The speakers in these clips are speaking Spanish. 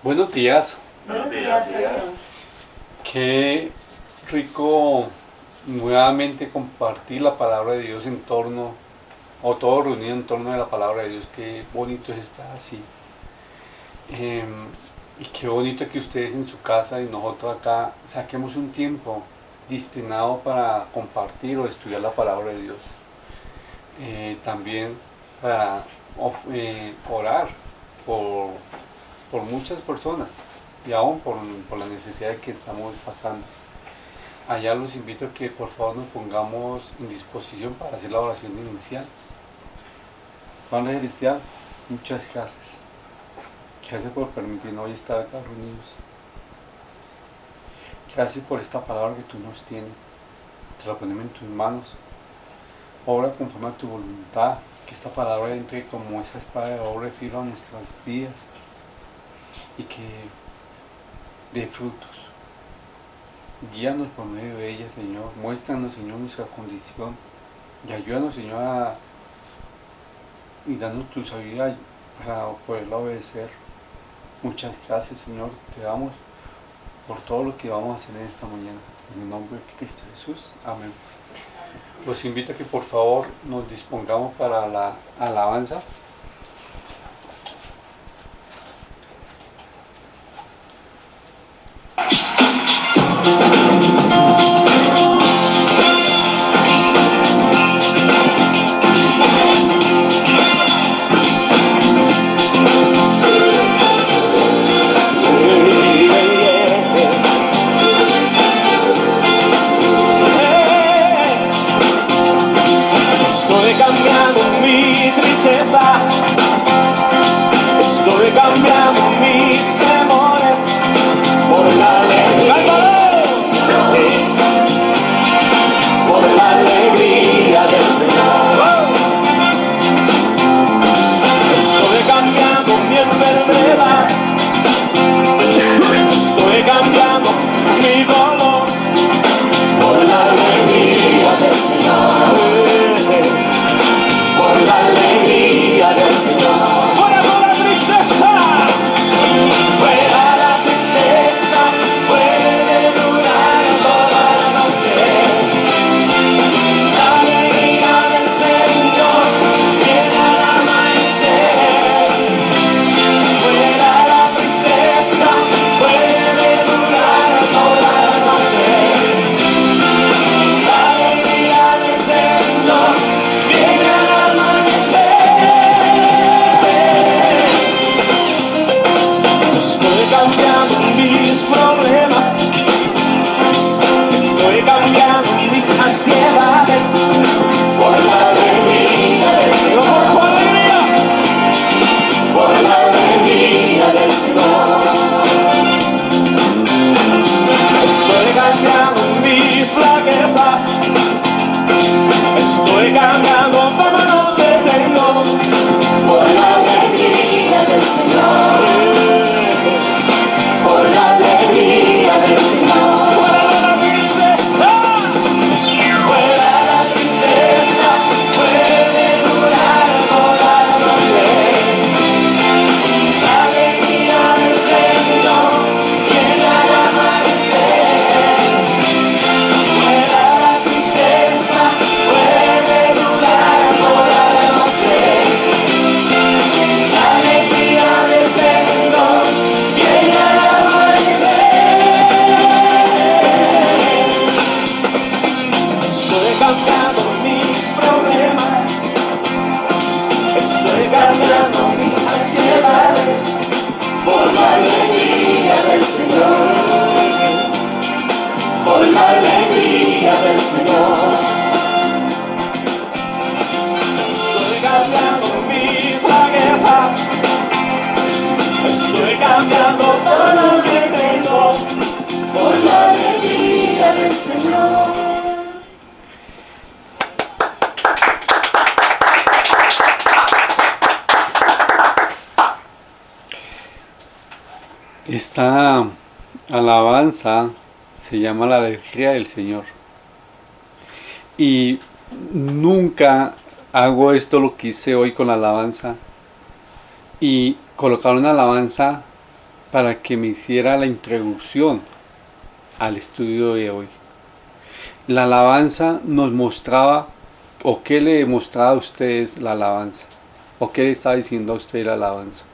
Buenos días, Buenos días, pastor. qué rico nuevamente compartir la palabra de Dios en torno, o todo reunido en torno de la palabra de Dios, qué bonito es estar así. Y qué bonito que ustedes en su casa y nosotros acá saquemos un tiempo destinado para compartir o estudiar la palabra de Dios. También para orar por, por muchas personas y aún por la necesidad que estamos pasando. Allá los invito a que por favor nos pongamos en disposición para hacer la oración inicial. Padre Celestial, muchas gracias. Gracias por permitirnos hoy estar acá reunidos. Gracias por esta palabra que tú nos tienes. Te la ponemos en tus manos. Obra conforme a tu voluntad. Que esta palabra entre como esa espada de doble filo a nuestras vidas. Y que dé frutos. Guíanos por medio de ella, Señor. Muéstranos, Señor, nuestra condición. Y ayúdanos, Señor, y danos tu sabiduría para poderla obedecer. Muchas gracias, Señor. Te damos por todo lo que vamos a hacer en esta mañana. En el nombre de Cristo Jesús. Amén. Los invito a que por favor nos dispongamos para la alabanza. Estoy cambiando mi tristeza, estoy cambiando mis temores por la alegría, por la alegría del Señor. Estoy cambiando mi enfermedad, estoy cambiando mi dolor por la alegría del Señor. Por la alegría del Señor. Fuera toda la tristeza. Fuera la tristeza. Puede durar toda la noche. La alegría del Señor viene al amanecer. Fuera la tristeza. Puede durar toda la noche. La alegría del Señor viene al Estoy cambiando mis problemas, estoy cambiando mis ansiedades por la alegría del Señor, por la alegría del Señor. Estoy cambiando mis flaquezas, estoy cambiando todo lo que tengo por la alegría del Señor. Por la alegría del Señor. Fuera la tristeza. Fuera la tristeza. Puede durar toda la noche. La alegría del Señor viene al amanecer. Fuera la tristeza. Puede durar toda la noche. La alegría del Señor viene al Estoy cambiando mis problemas, estoy cambiando mis ansiedades por la alegría del Señor, por la alegría del Señor. Estoy cambiando mis flaquezas, estoy cambiando todo lo que tengo por la alegría del Señor. Esta alabanza se llama la alegría del Señor. Y nunca hago esto lo que hice hoy con la alabanza. Y colocar una alabanza para que me hiciera la introducción al estudio de hoy. La alabanza nos mostraba, o qué le mostraba a ustedes la alabanza, o qué le estaba diciendo a usted la alabanza.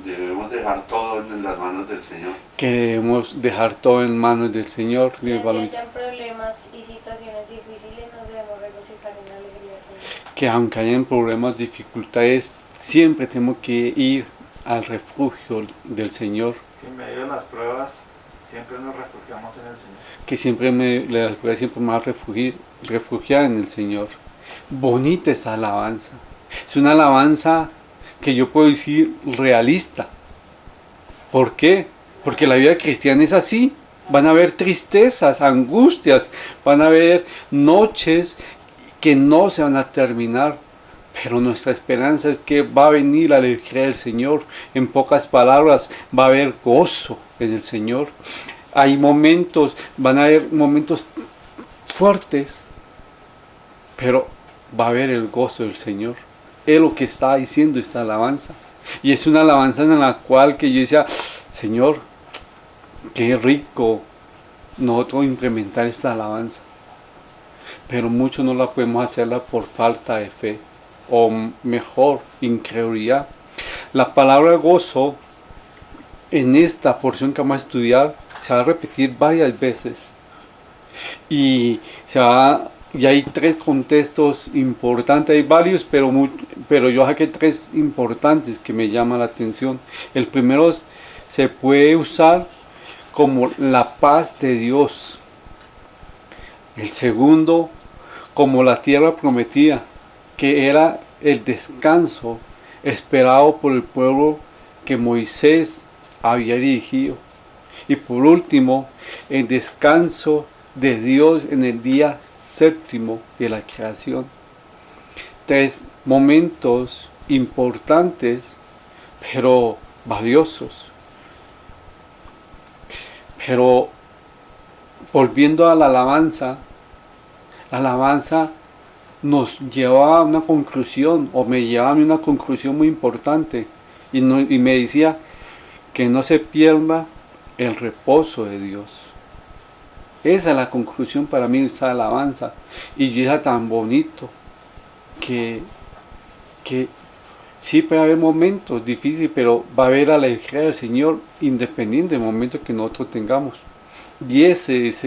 Que debemos dejar todo en las manos del Señor. Que debemos dejar todo en manos del Señor. Que si hayan problemas y situaciones difíciles, nos debemos regocijar en la alegría del Señor. Que aunque hayan problemas, dificultades, siempre tenemos que ir al refugio del Señor. Que en medio de las pruebas siempre nos refugiamos en el Señor. Que siempre me va a refugiar en el Señor. Bonita esta alabanza. Es una alabanza que yo puedo decir realista. ¿Por qué? Porque la vida cristiana es así. Van a haber tristezas, angustias, van a haber noches que no se van a terminar. Pero nuestra esperanza es que va a venir la alegría del Señor. En pocas palabras, va a haber gozo en el Señor. Hay momentos, van a haber momentos fuertes, pero va a haber el gozo del Señor. Es lo que está diciendo esta alabanza. Y es una alabanza en la cual que yo decía, Señor, qué rico nosotros implementar esta alabanza. Pero muchos no la podemos hacerla por falta de fe, o mejor, incredulidad. La palabra gozo en esta porción que vamos a estudiar se va a repetir varias veces. Y hay tres contextos importantes, hay varios, pero yo saqué tres importantes que me llaman la atención. El primero se puede usar como la paz de Dios. El segundo, como la tierra prometida, que era el descanso esperado por el pueblo que Moisés había dirigido. Y por último, el descanso de Dios en el día séptimo de la creación. Tres momentos importantes, pero valiosos. Pero volviendo a la alabanza nos llevaba a una conclusión, o me llevaba a mí una conclusión muy importante, y me decía que no se pierda el reposo de Dios. Esa es la conclusión para mí de esta alabanza. Y yo era tan bonito que sí puede haber momentos difíciles, pero va a haber alegría del Señor independiente del momento que nosotros tengamos. Y ese es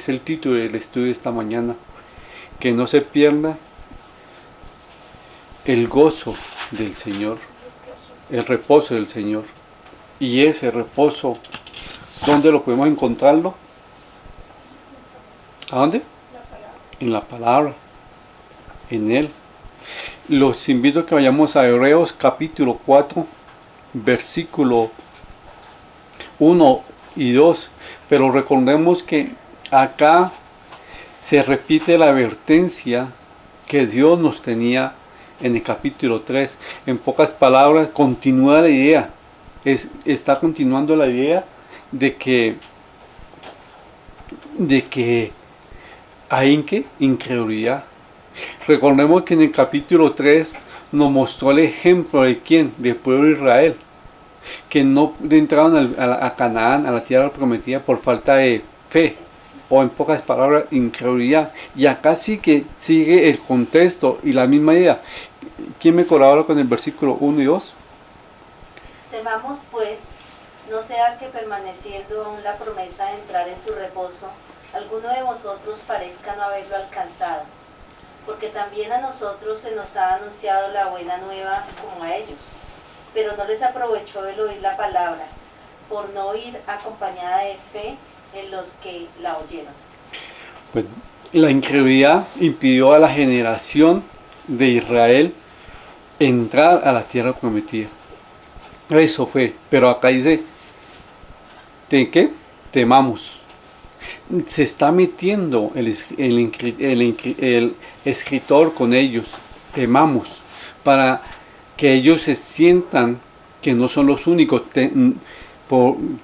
el título del estudio de esta mañana. Que no se pierda el gozo del Señor, el reposo del Señor. Y ese reposo, ¿dónde lo podemos encontrarlo? ¿A dónde? En la palabra, en Él. Los invito a que vayamos a Hebreos capítulo 4, versículo 1 y 2. Pero recordemos que acá se repite la advertencia que Dios nos tenía en el capítulo 3. En pocas palabras, continúa la idea. Está continuando la idea de que hay incredulidad. Recordemos que en el capítulo 3 nos mostró el ejemplo de quién, del pueblo de Israel, que no entraron a Canaán, a la tierra prometida, por falta de fe, o en pocas palabras, incredulidad. Y acá sí que sigue el contexto y la misma idea. ¿Quién me colabora con el versículo 1 y 2? Temamos pues, no sea que permaneciendo aún la promesa de entrar en su reposo, alguno de vosotros parezca no haberlo alcanzado, porque también a nosotros se nos ha anunciado la buena nueva como a ellos, pero no les aprovechó el oír la palabra, por no ir acompañada de fe en los que la oyeron. Pues la incredulidad impidió a la generación de Israel entrar a la tierra prometida. Eso fue, pero acá dice, ¿de qué? Temamos. Se está metiendo el escritor con ellos, temamos, para que ellos se sientan que no son los únicos.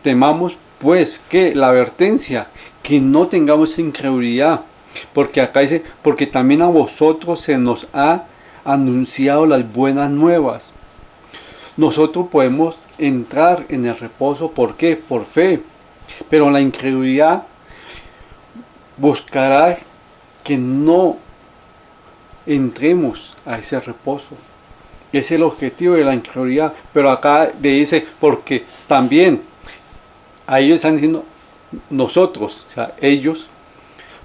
Temamos pues que la advertencia, que no tengamos incredulidad, porque acá dice, porque también a vosotros se nos ha anunciado las buenas nuevas. Nosotros podemos entrar en el reposo. ¿Por qué? Por fe. Pero la incredulidad buscará que no entremos a ese reposo. Es el objetivo de la incredulidad. Pero acá le dice, porque también a ellos están diciendo nosotros, o sea, ellos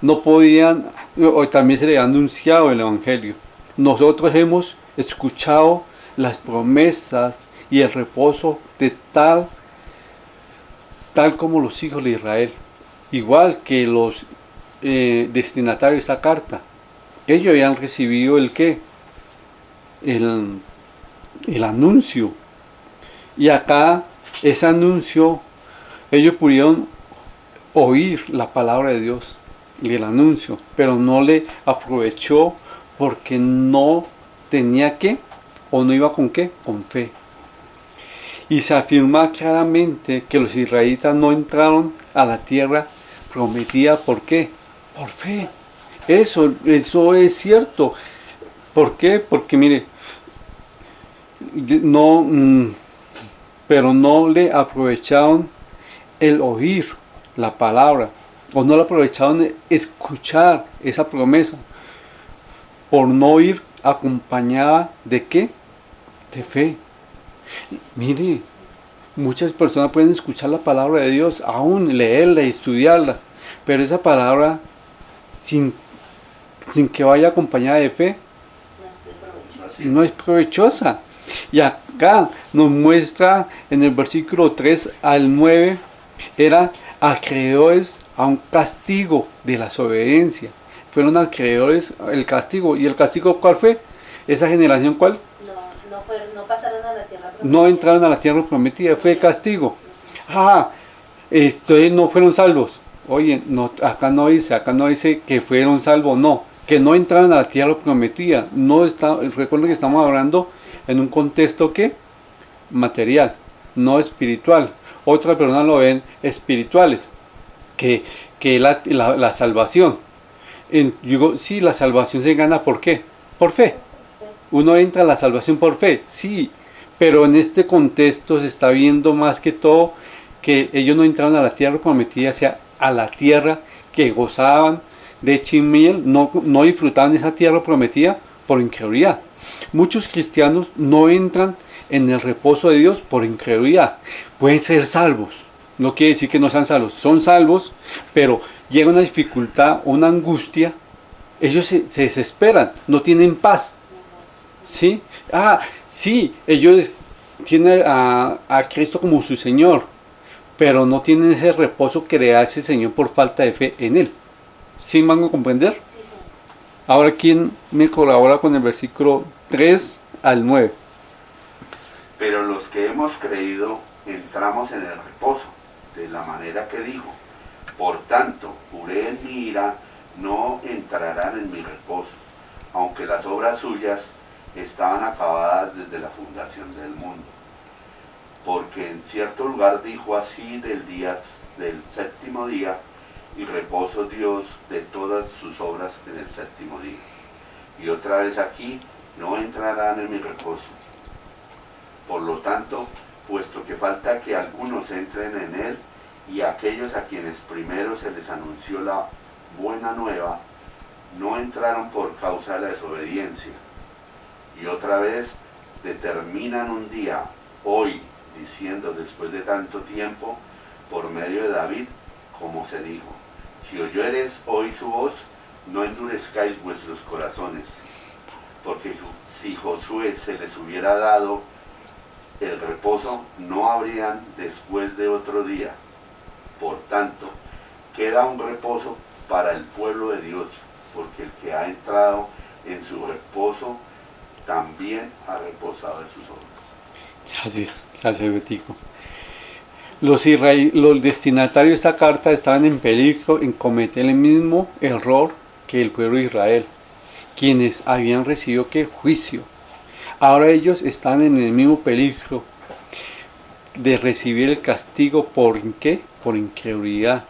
no podían, o también se le ha anunciado el Evangelio. Nosotros hemos escuchado las promesas y el reposo de tal como los hijos de Israel, igual que los destinatarios de esta carta. Ellos habían recibido el qué, el anuncio, y acá ese anuncio ellos pudieron oír la palabra de Dios y el anuncio, pero no le aprovechó porque no tenía qué, o no iba con qué, con fe. Y se afirma claramente que los israelitas no entraron a la tierra prometida. ¿Por qué? Por fe. Eso es cierto. ¿Por qué? Porque mire, pero no le aprovecharon el oír la palabra, o no le aprovecharon escuchar esa promesa, por no ir acompañada de qué, de fe. Mire, muchas personas pueden escuchar la palabra de Dios, aún leerla y estudiarla, pero esa palabra sin que vaya acompañada de fe no es provechosa. Y acá nos muestra en el versículo 3 al 9, era acreedores a un castigo de la desobediencia. Fueron acreedores el castigo. ¿Y el castigo cuál fue? Esa generación, ¿cuál? No pasaron a la tierra prometida. No entraron a la tierra prometida, fue el castigo. Entonces no fueron salvos. Oye, no, acá no dice que fueron salvos, no, que no entraron a la tierra prometida. Recuerden que estamos hablando en un contexto que material, no espiritual. Otras personas lo ven espirituales, que la salvación. Digo, sí, la salvación se gana ¿por qué? Por fe. Uno entra a la salvación por fe, sí, pero en este contexto se está viendo más que todo que ellos no entraron a la tierra prometida, o sea, a la tierra que gozaban de leche y miel, no disfrutaban esa tierra prometida por incredulidad. Muchos cristianos no entran en el reposo de Dios por incredulidad. Pueden ser salvos, no quiere decir que no sean salvos, son salvos, pero llega una dificultad, una angustia, ellos se desesperan, no tienen paz. ¿Sí? Sí, ellos tienen a Cristo como su Señor, pero no tienen ese reposo que le da ese Señor por falta de fe en Él. ¿Sí van a comprender? Sí, sí. Ahora, ¿quién me colabora con el versículo 3 al 9? Pero los que hemos creído entramos en el reposo, de la manera que dijo: por tanto, juré en mi ira, no entrarán en mi reposo, aunque las obras suyas estaban acabadas desde la fundación del mundo. Porque en cierto lugar dijo así del séptimo día, y reposo Dios de todas sus obras en el séptimo día. Y otra vez aquí, no entrarán en mi reposo. Por lo tanto, puesto que falta que algunos entren en él, y aquellos a quienes primero se les anunció la buena nueva, no entraron por causa de la desobediencia. Y otra vez determinan un día, hoy, diciendo después de tanto tiempo, por medio de David, como se dijo: si oyereis hoy su voz, no endurezcáis vuestros corazones, porque si Josué se les hubiera dado el reposo, no habrían después de otro día. Por tanto, queda un reposo para el pueblo de Dios, porque el que ha entrado en su reposo también ha reposado en sus obras. Gracias Betico. Los destinatarios de esta carta estaban en peligro en cometer el mismo error que el pueblo de Israel, quienes habían recibido juicio. Ahora ellos están en el mismo peligro de recibir el castigo por incredulidad,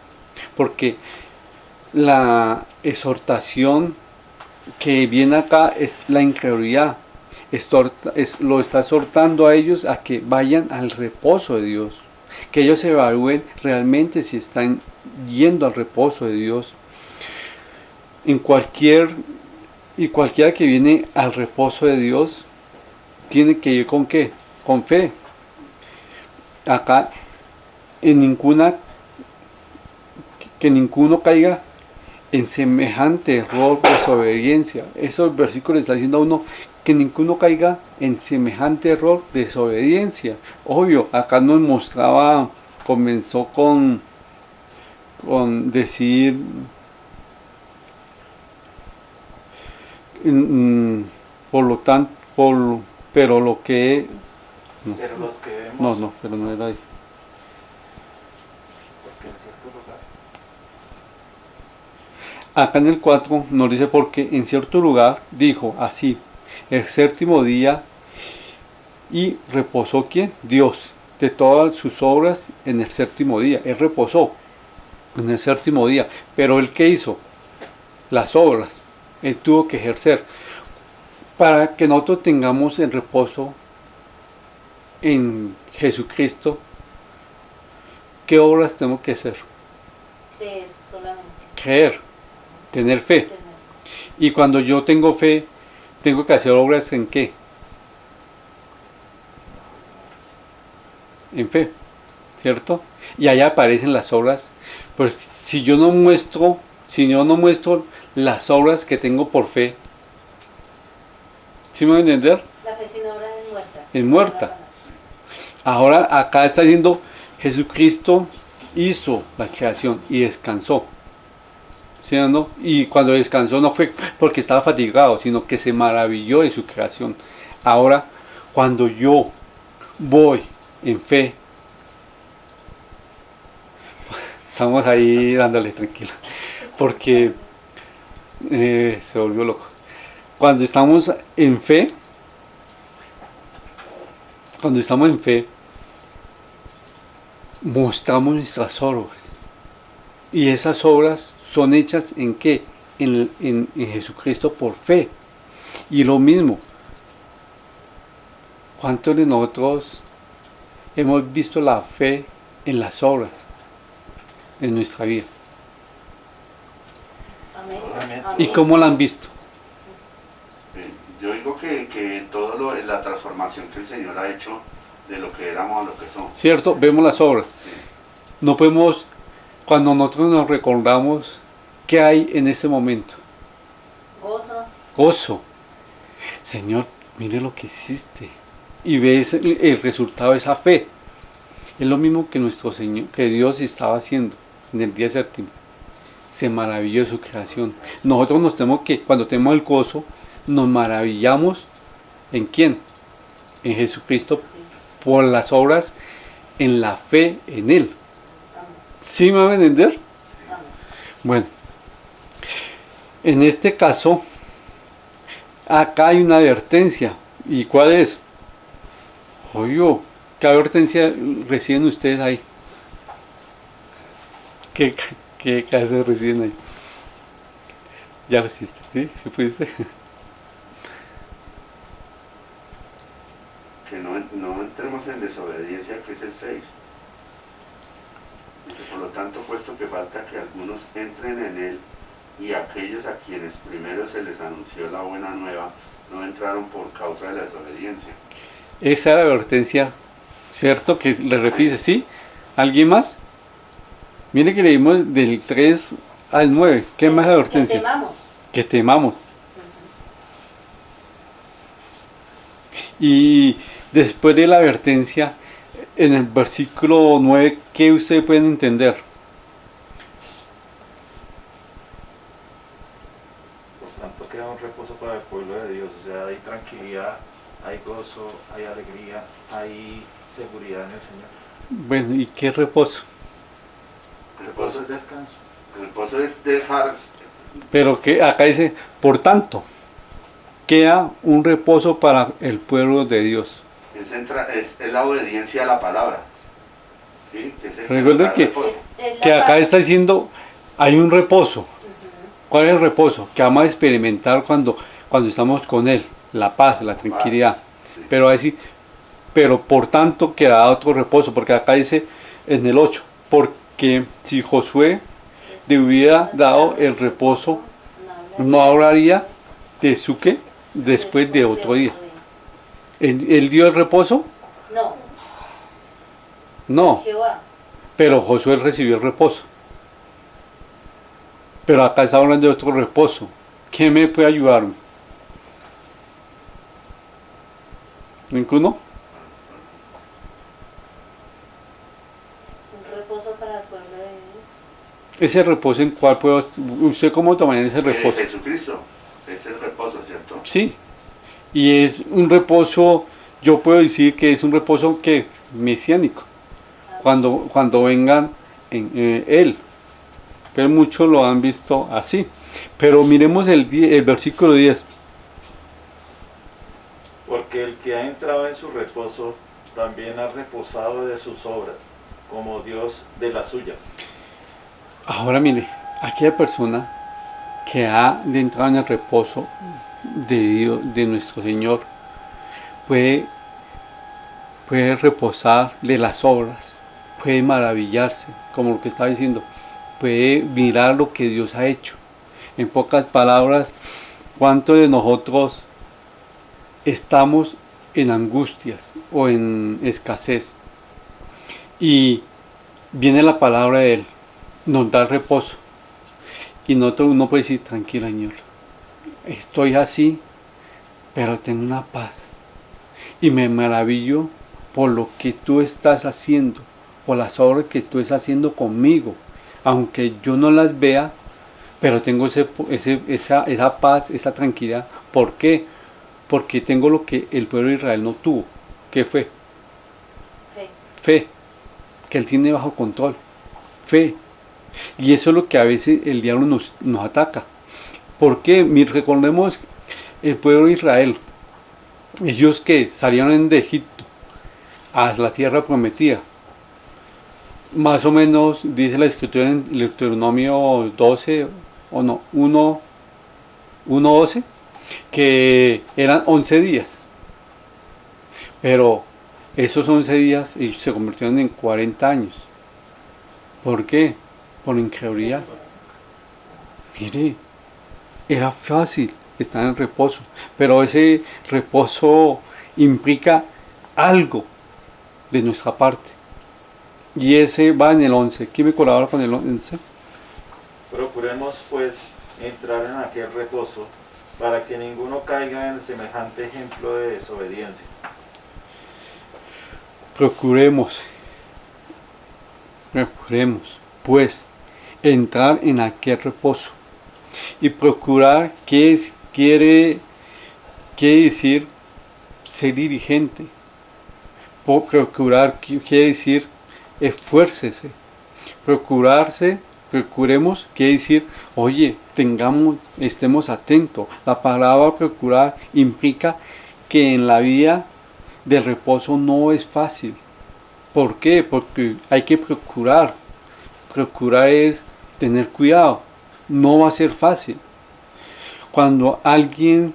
porque la exhortación que viene acá es la incredulidad. lo está exhortando a ellos a que vayan al reposo de Dios, que ellos evalúen realmente si están yendo al reposo de Dios. Cualquiera que viene al reposo de Dios tiene que ir ¿con qué? Con fe. Acá que ninguno caiga en semejante error, desobediencia. Esos versículos está diciendo a uno que ninguno caiga en semejante error, desobediencia. Obvio, acá nos mostraba, comenzó con decir, por lo tanto, pero lo que... No, Pero los que vemos, pero no era ahí. porque en cierto lugar, Acá en el 4 nos dice porque en cierto lugar dijo así, el séptimo día, y reposó ¿quién? Dios, de todas sus obras en el séptimo día. Él reposó en el séptimo día, pero ¿él qué hizo? Las obras, él tuvo que ejercer. Para que nosotros tengamos el reposo en Jesucristo, ¿qué obras tenemos que hacer? Creer solamente. Creer, tener fe. Tener. Y cuando yo tengo fe, tengo que hacer obras ¿en qué? En fe, ¿cierto? Y allá aparecen las obras. Pues si yo no muestro las obras que tengo por fe, ¿sí me van a entender? La fe sin obra es muerta. Es muerta. Ahora acá está diciendo, Jesucristo hizo la creación y descansó. ¿Sí o no? Y cuando descansó no fue porque estaba fatigado, sino que se maravilló de su creación. Ahora, cuando yo voy en fe, estamos ahí dándole tranquilo, porque se volvió loco. Cuando estamos en fe, mostramos nuestras obras. Y esas obras son hechas ¿en qué? En Jesucristo por fe. Y lo mismo, ¿cuántos de nosotros hemos visto la fe en las obras en nuestra vida? Amén. Amén. ¿Y cómo la han visto? Yo digo que todo la transformación que el Señor ha hecho de lo que éramos a lo que somos. ¿Cierto? Vemos las obras. No podemos, cuando nosotros nos recordamos, ¿qué hay en ese momento? Gozo. Gozo. Señor, mire lo que hiciste. Y ves el resultado de esa fe. Es lo mismo que nuestro Señor, que Dios estaba haciendo en el día séptimo. Se maravilló de su creación. Nosotros nos tenemos que, cuando tenemos el gozo, nos maravillamos ¿en quién? En Jesucristo, por las obras, en la fe en Él. ¿Sí me van a entender? Amén. Bueno, en este caso, acá hay una advertencia. ¿Y cuál es? Oye, ¿qué advertencia reciben ustedes ahí? ¿Qué clase reciben ahí? ¿Ya lo hiciste? ¿Sí? ¿Sí pudiste? Que no entremos en desobediencia, que es el 6. Dice, por lo tanto, puesto que falta que algunos entren en él, y aquellos a quienes primero se les anunció la buena nueva, no entraron por causa de la desobediencia. Esa era la advertencia, ¿cierto? Que le repite, ¿sí? ¿Alguien más? Mire que leímos del 3 al 9. ¿Qué más advertencia? Que temamos. Que temamos. Y después de la advertencia, en el versículo 9, ¿qué ustedes pueden entender? por tanto queda un reposo para el pueblo de Dios, o sea, hay tranquilidad, hay gozo, hay alegría, hay seguridad en el Señor. Bueno, ¿y qué reposo? Reposo es descanso. El reposo es dejar, Pero que acá dice, por tanto, queda un reposo para el pueblo de Dios. es la obediencia a la palabra. ¿Sí? Que es el Recuerden da que- reposo. Es la Que acá paz. está diciendo, hay un reposo. Ujú. ¿Cuál es el reposo? Que vamos a experimentar cuando estamos con Él. la paz, la tranquilidad. Sí. Pero así, pero por tanto quedará otro reposo, porque acá dice en el 8, porque si Josué le hubiera dado el reposo, no hablaría de su qué después de otro día. ¿Él dio el reposo? No, No, Jehová. pero Josué recibió el reposo. Pero acá está hablando de otro reposo. ¿Quién me puede ayudarme? ¿Ninguno? Un reposo para el pueblo de Dios. ¿Ese reposo en cuál puedo? ¿Usted cómo tomaría ese reposo? Jesucristo es el reposo, ¿cierto? Sí, y es un reposo, yo puedo decir que es un reposo que mesiánico, cuando vengan en Él. Pero muchos lo han visto así. Pero miremos el versículo 10. Porque el que ha entrado en su reposo también ha reposado de sus obras, como Dios de las suyas. Ahora mire, aquella persona que ha entrado en el reposo de Dios, de nuestro Señor, puede reposar de las obras, puede maravillarse, como lo que estaba diciendo, puede mirar lo que Dios ha hecho. En pocas palabras, ¿cuántos de nosotros estamos en angustias o en escasez? Y viene la palabra de Él, nos da reposo. Y nosotros uno puede decir, tranquilo Señor, estoy así, pero tengo una paz. Y me maravillo por lo que tú estás haciendo, por las obras que tú estás haciendo conmigo. Aunque yo no las vea, pero tengo esa paz, esa tranquilidad. ¿Por qué? Porque tengo lo que el pueblo de Israel no tuvo. ¿Qué fue? Fe. Que Él tiene bajo control. Fe. Y eso es lo que a veces el diablo nos ataca. ¿Por qué? Recordemos el pueblo de Israel. Ellos que salieron de Egipto a la tierra prometida. Más o menos dice la escritura en Deuteronomio 12, o no, 1:12, que eran 11 días. Pero esos 11 días se convirtieron en 40 años. ¿Por qué? Por incredulidad. Mire, era fácil estar en reposo, pero ese reposo implica algo de nuestra parte. Y ese va en el 11. ¿Quién me colabora con el 11? Procuremos pues entrar en aquel reposo, para que ninguno caiga en semejante ejemplo de desobediencia. Procuremos, pues, entrar en aquel reposo. Y procurar, quiere decir ser dirigente. Procurar quiere decir esfuércese. Procuremos quiere decir, oye, estemos atentos. La palabra procurar implica que en la vida del reposo no es fácil. ¿Por qué? Porque hay que procurar. Procurar es tener cuidado. No va a ser fácil. Cuando alguien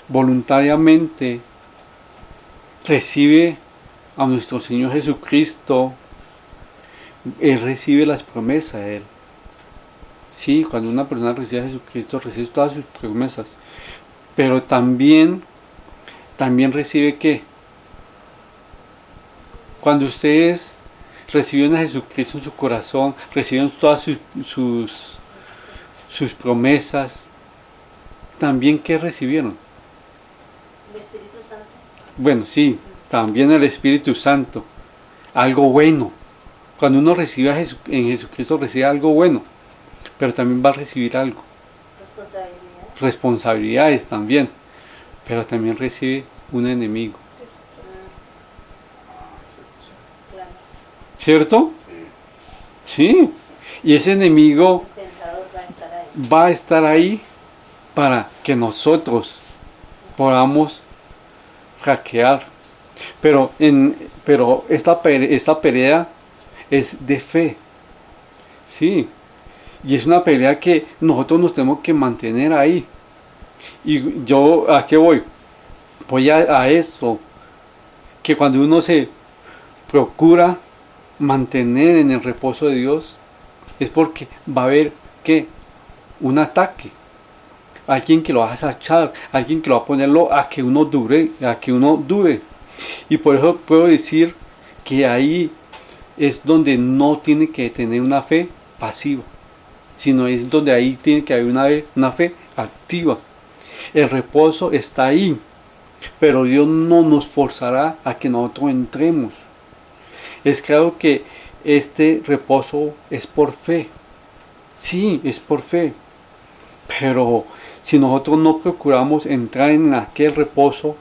voluntariamente recibe a nuestro Señor Jesucristo, Él recibe las promesas de Él. Sí, cuando una persona recibe a Jesucristo, recibe todas sus promesas. Pero también recibe ¿qué? Cuando ustedes reciben a Jesucristo en su corazón, reciben todas sus promesas, también ¿qué recibieron? El Espíritu Santo. Bueno, sí, también el Espíritu Santo, algo bueno. Cuando uno recibe en Jesucristo, recibe algo bueno, pero también va a recibir algo. Responsabilidades también, pero también recibe un enemigo. ¿Cierto? Sí. Y ese enemigo va a estar ahí para que nosotros podamos hackear. Pero esta pelea es de fe. Sí. Y es una pelea que nosotros nos tenemos que mantener ahí. Y yo, ¿a qué voy? voy a esto, que cuando uno se procura mantener en el reposo de Dios, es porque va a haber ¿qué? Un ataque, alguien que lo va a sachar, alguien que lo va a ponerlo a que uno dure, y por eso puedo decir que ahí es donde no tiene que tener una fe pasiva, sino es donde ahí tiene que haber una fe activa. El reposo está ahí, pero Dios no nos forzará a que nosotros entremos. Es claro que este reposo es por fe. Sí, es por fe. Pero si nosotros no procuramos entrar en aquel reposo,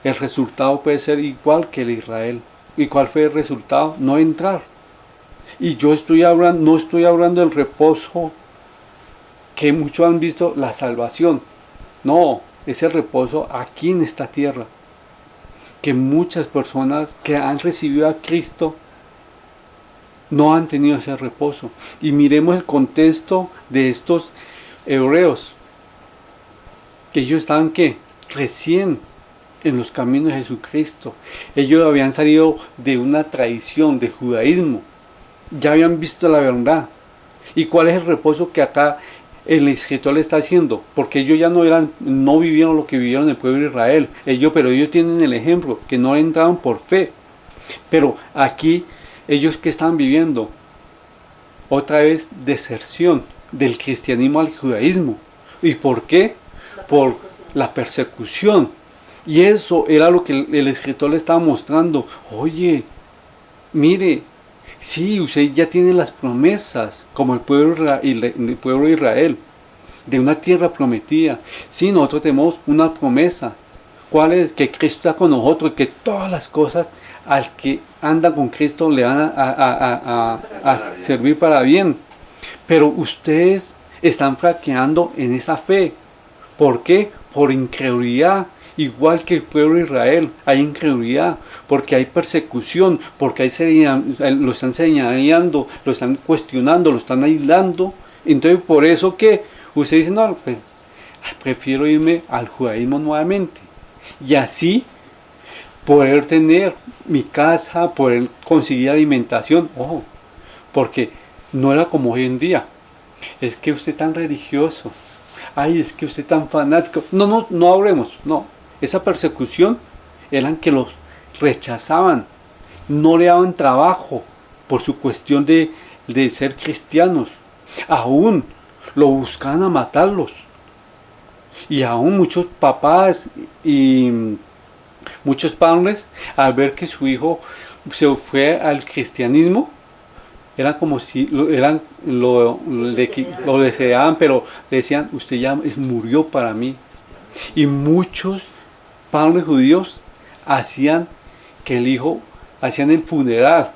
el resultado puede ser igual que el Israel. ¿Y cuál fue el resultado? No entrar. Y yo no estoy hablando del reposo que muchos han visto, la salvación. No, es el reposo aquí en esta tierra. Que muchas personas que han recibido a Cristo no han tenido ese reposo. Y miremos el contexto de estos hebreos, que ellos estaban recién en los caminos de Jesucristo. Ellos habían salido de una tradición de judaísmo, ya habían visto la verdad. ¿Y cuál es el reposo que acá el escritor le está haciendo? Porque ellos ya no vivieron lo que vivieron el pueblo de Israel, pero ellos tienen el ejemplo, que no entraron por fe. Pero aquí ellos que están viviendo otra vez deserción del cristianismo al judaísmo. ¿Y por qué? Por la persecución. Y eso era lo que el escritor le estaba mostrando. Oye, mire, sí, usted ya tiene las promesas, como el pueblo de Israel, de una tierra prometida. Sí, nosotros tenemos una promesa. ¿Cuál es? Que Cristo está con nosotros, que todas las cosas al que anda con Cristo le van a servir para bien. Pero ustedes están flaqueando en esa fe. ¿Por qué? Por incredulidad. Igual que el pueblo de Israel, hay incredulidad, porque hay persecución, porque lo están señalando, lo están cuestionando, lo están aislando. Entonces, por eso que usted dice, no, pues, prefiero irme al judaísmo nuevamente. Y así poder tener mi casa, poder conseguir alimentación. Ojo, porque no era como hoy en día. Es que usted es tan religioso. Ay, es que usted es tan fanático. No hablemos, no. Esa persecución eran que los rechazaban, no le daban trabajo por su cuestión de ser cristianos. Aún lo buscaban a matarlos. Y aún muchos papás y muchos padres, al ver que su hijo se fue al cristianismo, era como si lo deseaban, pero le decían, usted ya murió para mí. Y muchos padres judíos hacían el funeral,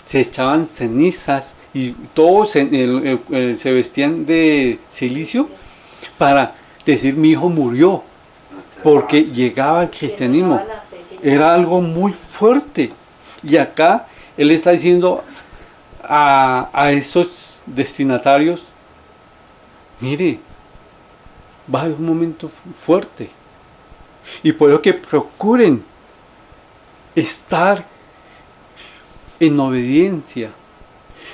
se echaban cenizas y todos se vestían de silicio para decir mi hijo murió, porque llegaba al cristianismo. Era algo muy fuerte. Y acá él está diciendo a esos destinatarios, mire, va a haber un momento fuerte. Y por eso que procuren estar en obediencia.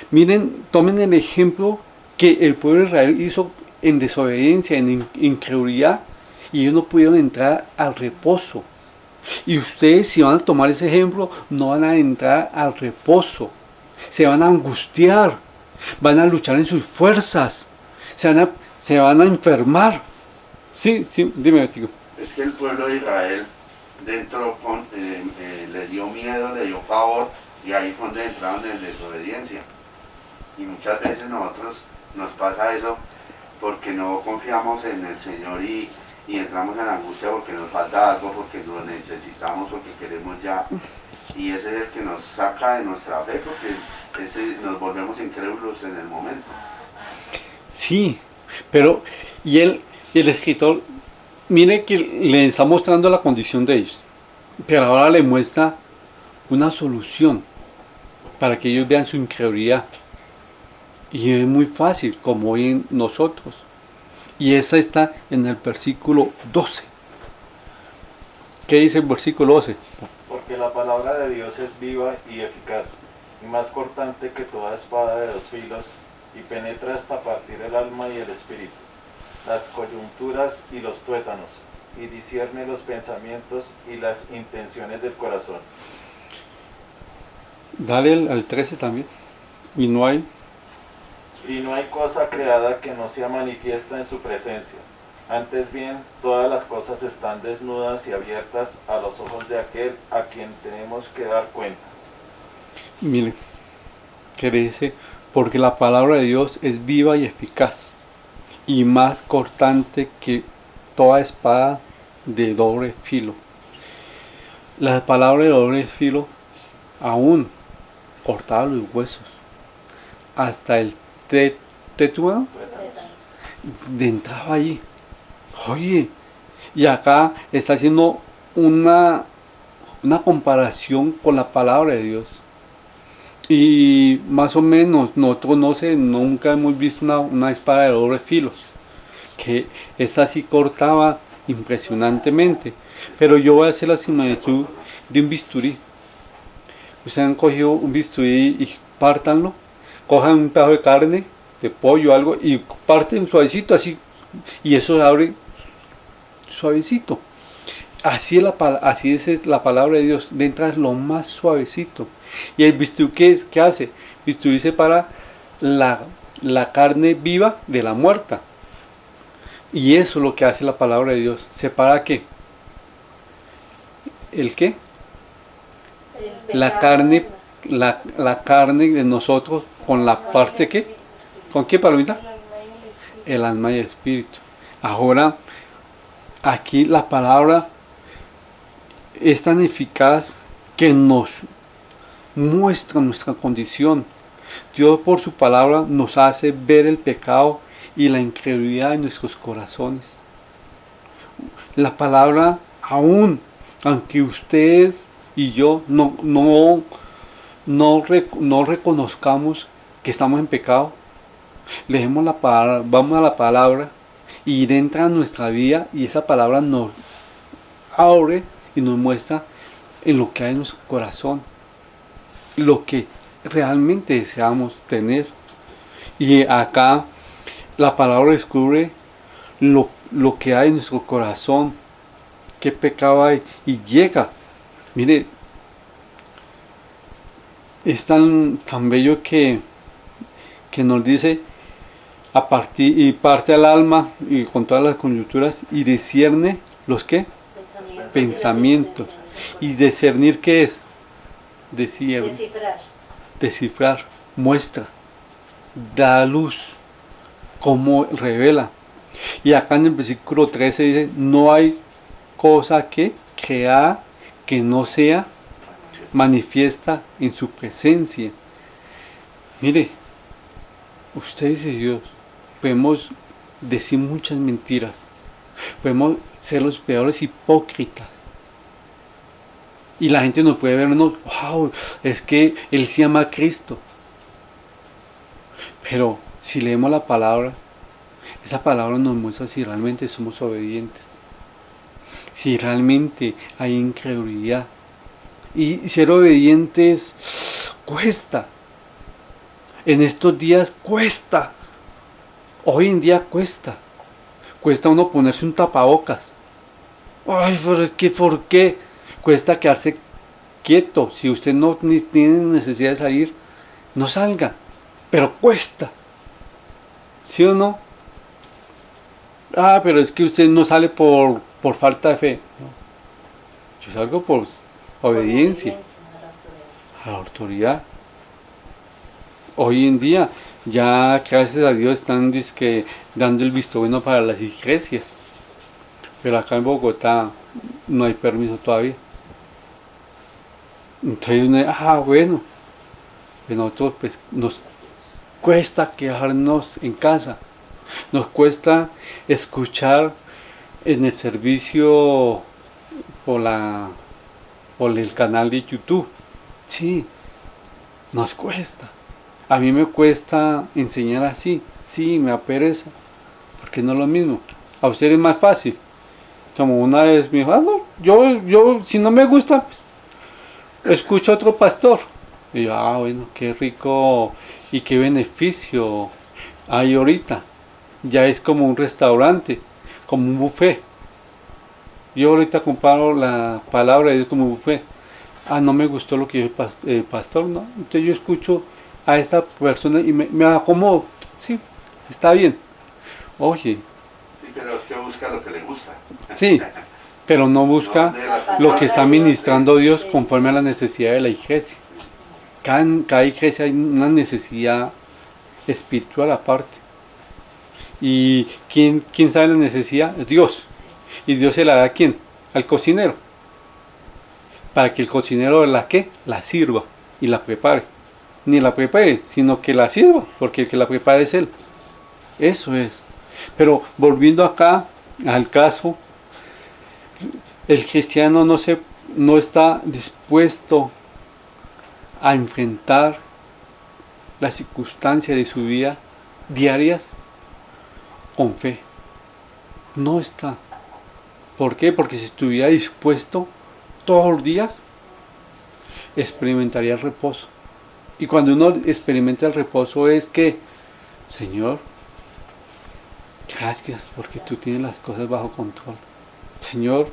Miren, tomen el ejemplo que el pueblo de Israel hizo en desobediencia, en incredulidad, y ellos no pudieron entrar al reposo. Y ustedes, si van a tomar ese ejemplo, no van a entrar al reposo. Se van a angustiar, van a luchar en sus fuerzas, se van a enfermar. Sí, dime, Betico. Es que el pueblo de Israel le dio miedo, le dio pavor, y ahí fue donde entraron en desobediencia. Y muchas veces nos pasa eso porque no confiamos en el Señor y entramos en angustia porque nos falta algo, porque lo necesitamos, porque queremos ya. Y ese es el que nos saca de nuestra fe, porque nos volvemos incrédulos en el momento. Sí, pero y el escritor, mire que le está mostrando la condición de ellos, pero ahora le muestra una solución para que ellos vean su incredulidad. Y es muy fácil, como hoy en nosotros. Y esa está en el versículo 12. ¿Qué dice el versículo 12? Porque la palabra de Dios es viva y eficaz, y más cortante que toda espada de 2 filos, y penetra hasta partir el alma y el espíritu, las coyunturas y los tuétanos, y discierne los pensamientos y las intenciones del corazón. Dale al 13 también. Y no hay. Y no hay cosa creada que no sea manifiesta en su presencia. Antes bien, todas las cosas están desnudas y abiertas a los ojos de aquel a quien tenemos que dar cuenta. Mire, que dice, porque la palabra de Dios es viva y eficaz, y más cortante que toda espada de doble filo. La palabra de doble filo aún cortaba los huesos, hasta el tétulo de entraba allí. Oye, y acá está haciendo una comparación con la palabra de Dios. Y más o menos, nosotros no sé, nunca hemos visto una espada de doble filo, que esta sí cortaba impresionantemente. Pero yo voy a hacer la similitud de un bisturí. Ustedes han cogido un bisturí y pártanlo, cojan un pedazo de carne, de pollo, algo, y parten suavecito así, y eso se abre suavecito. Así es la palabra de Dios, de entrar lo más suavecito. Y el bisturí, ¿qué hace? Bisturí separa la carne viva de la muerta. Y eso es lo que hace la palabra de Dios. ¿Separa qué? ¿El qué? La carne, la carne de nosotros con la parte ¿qué? ¿Con qué, Palomita? El alma y el espíritu. Ahora, aquí la palabra es tan eficaz que nos muestra nuestra condición. Dios por su palabra nos hace ver el pecado y la incredulidad en nuestros corazones. La palabra aún, aunque ustedes y yo no reconozcamos que estamos en pecado, leemos la palabra, vamos a la palabra y entra a nuestra vida y esa palabra nos abre y nos muestra en lo que hay en nuestro corazón, lo que realmente deseamos tener. Y acá la palabra descubre lo que hay en nuestro corazón, qué pecado hay, y llega. Mire, es tan bello que nos dice a partir y parte al alma y con todas las coyunturas y discierne los que pensamientos. ¿Y discernir qué es? Descifrar, muestra, da luz, como revela. Y acá en el versículo 13 dice, no hay cosa que creada que no sea manifiesta en su presencia. Mire, ustedes y Dios podemos decir muchas mentiras, podemos ser los peores hipócritas, y la gente nos puede ver, no, wow, es que él se llama a Cristo. Pero si leemos la palabra, esa palabra nos muestra si realmente somos obedientes, si realmente hay incredulidad. Y ser obedientes cuesta. En estos días cuesta. Hoy en día cuesta. Cuesta uno ponerse un tapabocas. Ay, pero es que ¿por qué? Cuesta quedarse quieto. Si usted no tiene necesidad de salir, no salga. Pero cuesta. ¿Sí o no? Ah, pero es que usted no sale por falta de fe. No. Yo salgo por obediencia a la autoridad. Hoy en día ya gracias a Dios están dando el visto bueno para las iglesias, pero acá en Bogotá no hay permiso todavía. Entonces bueno, nosotros pues nos cuesta quedarnos en casa, nos cuesta escuchar en el servicio por el canal de YouTube. Sí, nos cuesta. A mí me cuesta enseñar así. Sí, me apereza. Porque no es lo mismo. A usted es más fácil. Como una vez me dijo, no, yo, si no me gusta, pues, escucho a otro pastor. Y yo, bueno, qué rico y qué beneficio hay ahorita. Ya es como un restaurante, como un buffet. Yo ahorita comparo la palabra de Dios como un buffet. No me gustó lo que dijo el pastor, ¿no? Entonces yo escucho a esta persona y me acomodo. Sí, está bien. Oye, Sí, pero es que busca lo que le gusta. sí, pero no busca No de la lo que está palabra de Dios, ministrando Dios sí. conforme a la necesidad de la iglesia. Cada iglesia hay una necesidad espiritual aparte. ¿Y quién sabe la necesidad? Dios. ¿Y Dios se la da a quién? Al cocinero. Para que el cocinero la sirva y la prepare. Ni la prepare, sino que la sirva, porque el que la prepara es Él. Eso es. Pero volviendo acá al caso, el cristiano no está dispuesto a enfrentar las circunstancias de su vida diarias con fe. No está. ¿Por qué? Porque si estuviera dispuesto todos los días, experimentaría el reposo. Y cuando uno experimenta el reposo es que, Señor, gracias porque tú tienes las cosas bajo control. Señor,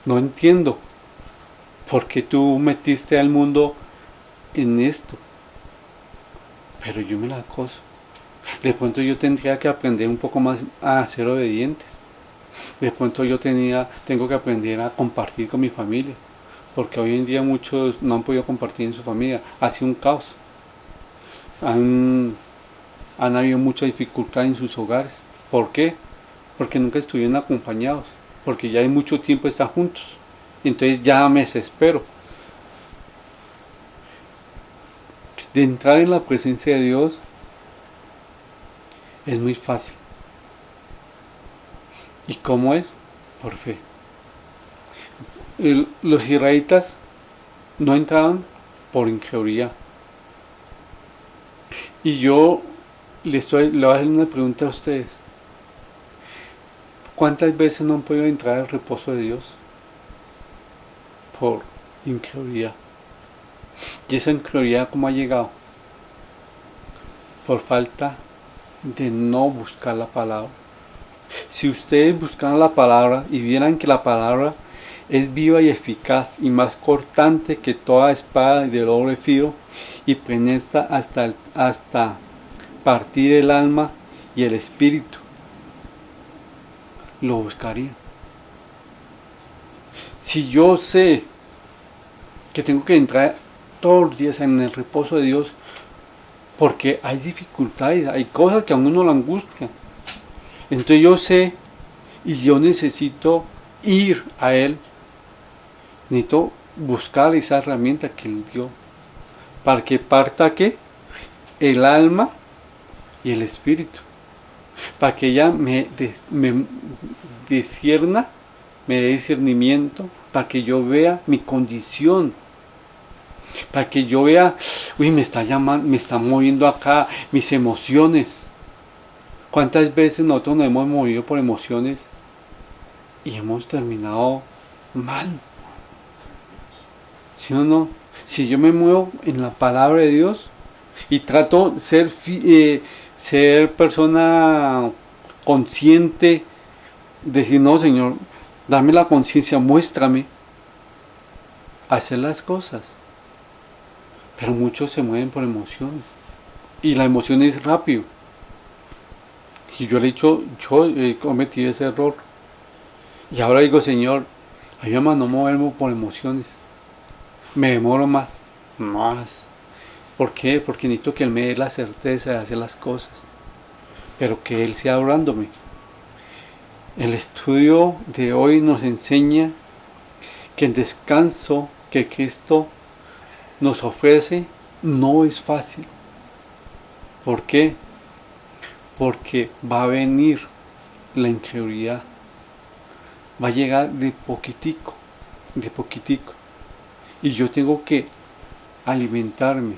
no entiendo por qué tú metiste al mundo en esto, pero yo me la acoso. De pronto yo tendría que aprender un poco más a ser obedientes. De pronto yo tengo que aprender a compartir con mi familia, porque hoy en día muchos no han podido compartir en su familia. Ha sido un caos. Han habido mucha dificultad en sus hogares. ¿Por qué? Porque nunca estuvieron acompañados, porque ya hay mucho tiempo de estar juntos. Entonces ya me desespero. De entrar en la presencia de Dios es muy fácil. ¿Y cómo es? Por fe. Los israelitas no entraban por incredulidad. Y yo le voy a hacer una pregunta a ustedes. ¿Cuántas veces no han podido entrar al reposo de Dios? Por incredulidad. ¿Y esa incredulidad cómo ha llegado? Por falta de no buscar la palabra. Si ustedes buscaran la palabra y vieran que la palabra es viva y eficaz y más cortante que toda espada de doble filo y penetra hasta partir el alma y el espíritu, lo buscaría. Si yo sé que tengo que entrar todos los días en el reposo de Dios, porque hay dificultades, hay cosas que a uno lo angustian, entonces yo sé y yo necesito ir a Él, necesito buscar esa herramienta que Él dio, para que parta ¿qué? El alma y el espíritu, para que ella me discierna, me dé discernimiento, para que yo vea mi condición, para que yo vea, me está llamando, me está moviendo acá mis emociones. ¿Cuántas veces nosotros nos hemos movido por emociones y hemos terminado mal? ¿Sí o no? Si yo me muevo en la palabra de Dios y trato de ser persona consciente, decir, no, Señor, dame la conciencia, muéstrame hacer las cosas. Pero muchos se mueven por emociones y la emoción es rápido. Y yo he cometido ese error. Y ahora digo, Señor, ayúdame a no moverme por emociones. Me demoro más. ¿Por qué? Porque necesito que Él me dé la certeza de hacer las cosas. Pero que Él sea orándome. El estudio de hoy nos enseña que el descanso que Cristo nos ofrece no es fácil. ¿Por qué? Porque va a venir la incredulidad. Va a llegar de poquitico. Y yo tengo que alimentarme,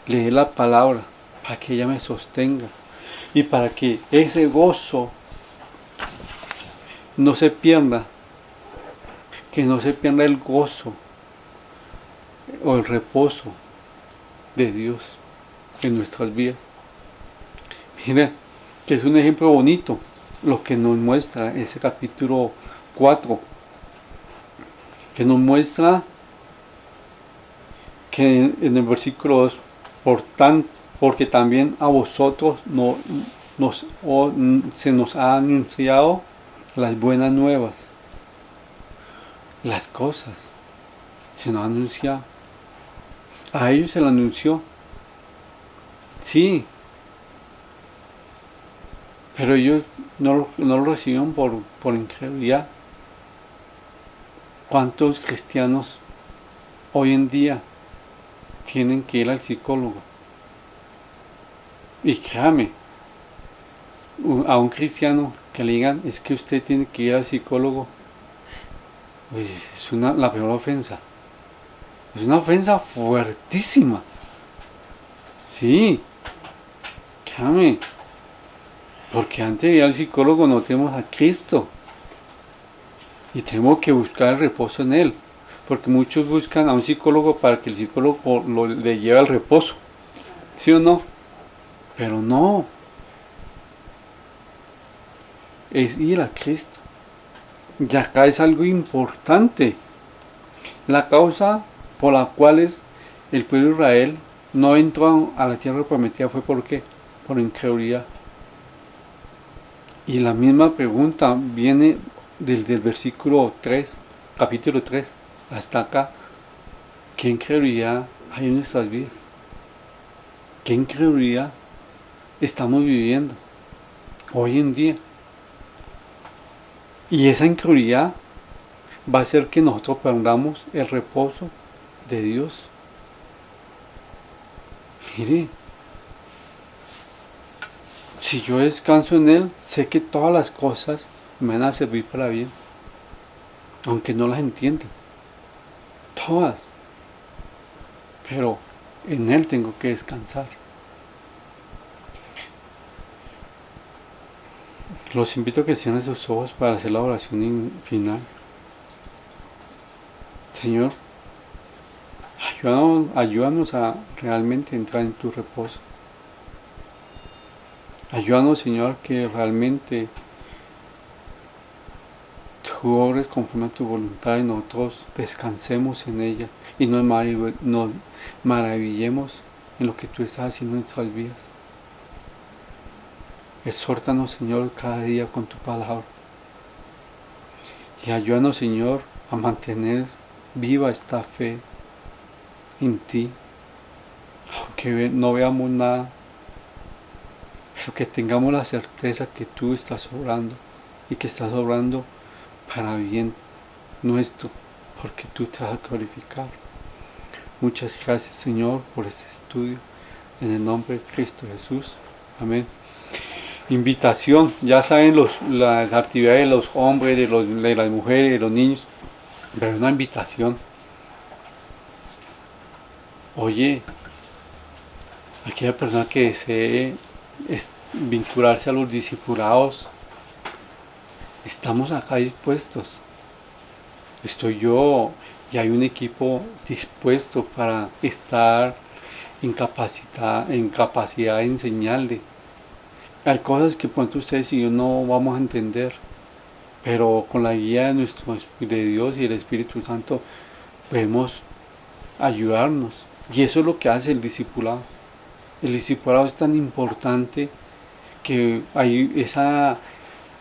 leer la palabra para que ella me sostenga y para que ese gozo no se pierda que no se pierda el gozo o el reposo de Dios en nuestras vidas. Mira, que es un ejemplo bonito lo que nos muestra ese capítulo 4, que nos muestra que en el versículo 2, porque también a vosotros se nos ha anunciado las buenas nuevas, las cosas se nos ha anunciado, a ellos se lo anunció, sí, pero ellos no lo recibieron por incredulidad. ¿Cuántos cristianos hoy en día tienen que ir al psicólogo? Y créame, a un cristiano que le digan es que usted tiene que ir al psicólogo, pues es la peor ofensa. Es una ofensa fuertísima. Sí, créame, porque antes de ir al psicólogo no tenemos a Cristo y tenemos que buscar el reposo en Él, porque muchos buscan a un psicólogo para que el psicólogo le lleve al reposo, ¿sí o no? Pero no, es ir a Cristo. Y acá es algo importante. La causa por la cual el pueblo de Israel no entró a la tierra prometida fue ¿por qué? Por incredulidad. Y la misma pregunta viene del versículo 3, capítulo 3, hasta acá. ¿Qué incredulidad hay en nuestras vidas? ¿Qué incredulidad estamos viviendo hoy en día? Y esa incredulidad va a hacer que nosotros perdamos el reposo de Dios. Mire, si yo descanso en Él, sé que todas las cosas me van a servir para bien, aunque no las entienda, todas, pero en Él tengo que descansar. Los invito a que cierren sus ojos para hacer la oración final. Señor, ayúdanos a realmente entrar en tu reposo. Ayúdanos, Señor, que realmente tú obres conforme a tu voluntad y nosotros descansemos en ella y nos maravillemos en lo que tú estás haciendo en nuestras vidas. Exhórtanos, Señor, cada día con tu palabra. Y ayúdanos, Señor, a mantener viva esta fe en ti, aunque no veamos nada, pero que tengamos la certeza que tú estás obrando y que estás obrando para bien nuestro, porque tú te vas a glorificar. Muchas gracias, Señor, por este estudio, en el nombre de Cristo Jesús. Amén. Invitación, ya saben las actividades de los hombres, de las mujeres, de los niños, pero una invitación. Oye, aquella persona que desee vincularse a los discipulados, estamos acá dispuestos. Estoy yo y hay un equipo dispuesto para estar en capacidad de enseñarle. Hay cosas que pronto ustedes y yo no vamos a entender, pero con la guía de Dios y el Espíritu Santo podemos ayudarnos. Y eso es lo que hace el discipulado. El discipulado es tan importante que hay esa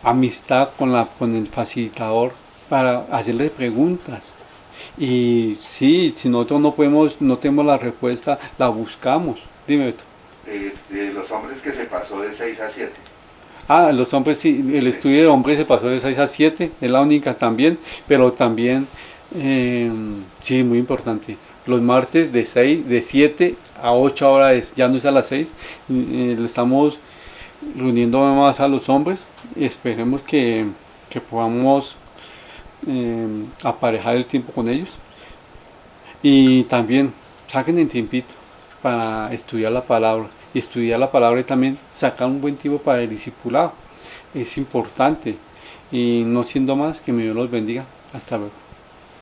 amistad con el facilitador para hacerle preguntas. Y sí, si nosotros no tenemos la respuesta, la buscamos. Dime, Beto. De los hombres que se pasó de 6 a 7. Los hombres sí, el estudio de hombres se pasó de 6 a 7, es la única también, pero también, sí, muy importante. Los martes de 7 a 8 horas, ya no es a las 6, le estamos reuniendo más a los hombres. Esperemos que podamos aparejar el tiempo con ellos. Y también saquen el tiempito para estudiar la palabra. Y estudiar la palabra y también sacar un buen tiempo para el discipulado. Es importante. Y no siendo más, que mi Dios los bendiga. Hasta luego.